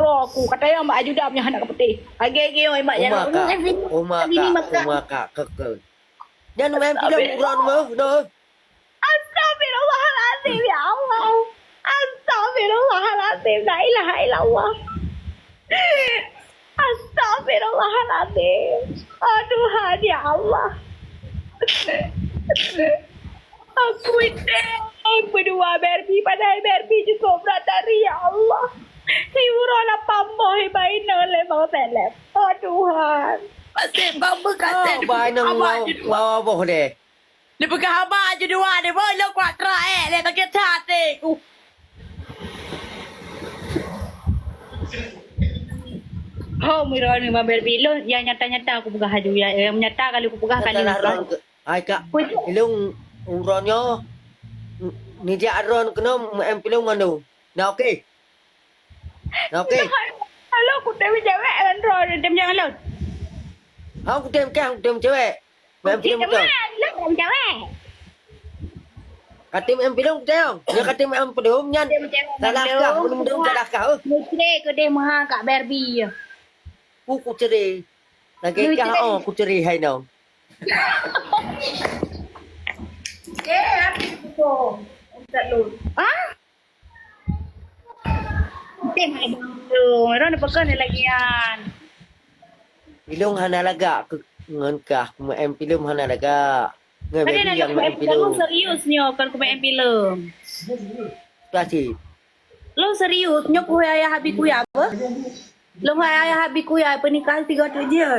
aku katanya mak ajuda punya anak putih. Agi-agi oi mak jangan. Umaka kekel. Jangan main film uran mah, dah. Astagfirullahaladzim ya Allah. Astagfirullahaladzim. La ilaha illallah. Astagfirullahaladzim. Aduh, ya Allah. Aku ini berdua Barbie padahal Barbie juga berat dari ya Allah. Si Urona pamoy bayi nole mau seleb. Oh Tuhan. Pasti bamba kasih. Bài nâng vào bộ đề. Dia pegang haba je dua dia boleh kuat terakhir dia tak kira hati ku. Oh, mira ni Mabel Bilo yang nyata-nyata aku pegang haju yang nyata kali aku pegang kali ni. Ai kak, ilung uronyo. Ni dia aron kena em pilung manu. Nah okey. Nah okey. Halo, aku temu cewek kan ron dem jangan laut. Aku tem cewek. Em pilung betul. Dem cewek. Katim em pilung betul. Dia katim em pelum nyan. Salah kah? Belum salah kah? Mesti ke dia maha Kak Barbie. Ku ceri. Lagi kah ku ceri hai nong. Hati tu. Tak lu. Ah? Tem hai tu. Ron pekan ni lagi kan. Pilung hana laga ngan kah em pilum hana laga. Ngan Tadi baby yang nak em pilum. seriusnya kan ku main film. Kasih. Lo serius nyok ku ayah habis ku ya apa? Lo ayah habis ku ya pernikahan 3 je.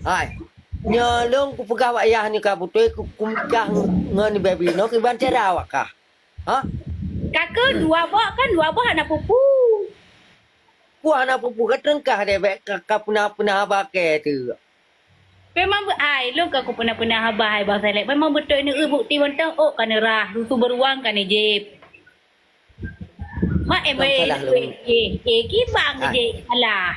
Hai. Nya long ku pegah ayah ni ka putih ku kah ngan baby no ke ban cara awak kah? Ha? Kakak dua buah anak pupu. Ku anak pupu kateng kah de be ka pernah abake tu. Memang ai lo aku pernah habai bahasa lek. Memang betul ni bukti wantang kan rah rusu beruang kan je. Mak ki bang je alah.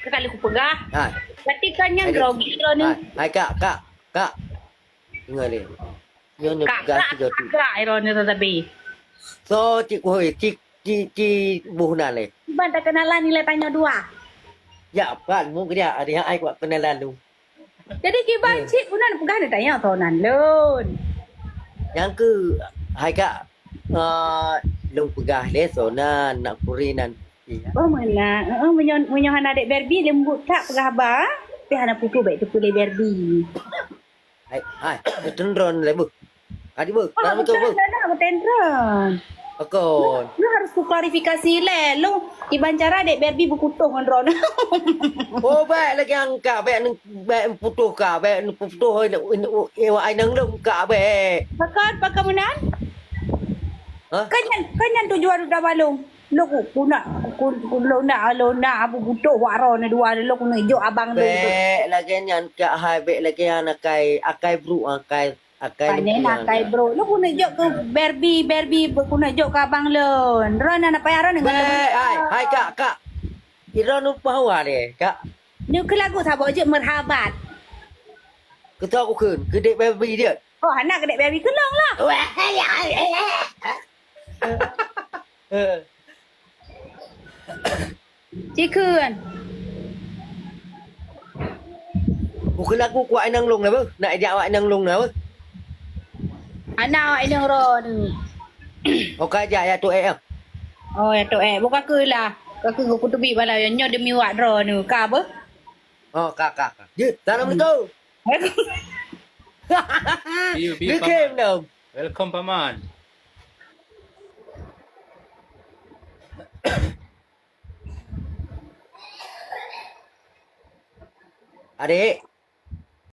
Kali ku pegah. Hai. Berarti kan yang grogi lo ni. Hai kak. Dengar ni. Nyo ni pegah tiga tu. Kak iro ni tetapi. So cik hoi cik buh na le. Ban tak kenalan nilai tanya dua. Ya kan mu dia ada ai ku kenalan lu. Jadi kiban cik punan pegang ni tanya tonan lon. Yang ke hai kak long pegah le so nak kurinan. Oh mana? Menyon adik Barbie lembut tak pegah ba? Tapi anak pupu baik tu pulih Barbie. Hai, tendron le bu. Adi bu, Oh, betul bu. Nak tendron. Akon. Lu harus ku klarifikasi le. Lu iban cara adik Barbie berkutung kan Ron. Oh, baik lagi angka, baik putuh ka, baik putuh ai nang long ka baik. Pakai menan? Ha? Kanyan tujuan udah balung. Lu ku nak abu butuh waro ni dua lu ku ngejo abang lu. Baik lagi nyan ka hai baik lagi akai bru akai Panena kai bro. Lu ku ngejo ke Barbie ku ngejo ke abang lu. Ron anak payaran dengan. Hai kak. Kira nu pahawa de, kak. Ni ke lagu sabo je merhabat. Ketua aku kun, gede baby dia. Oh, anak kedek Barbie kelong lah. Cikun. Bukan aku kuat nang long na ba? Nak ajak awak nang long na ba? Anak ini Ron. Okey ajak ya tu Oh, ya tu bukan ke lah. Kakak aku tu bi bala yang nyo demi wak Ron ni. Ka apa? Oh, kak. Je, Assalamualaikum. Dia kem dah. Welcome Paman. Adik.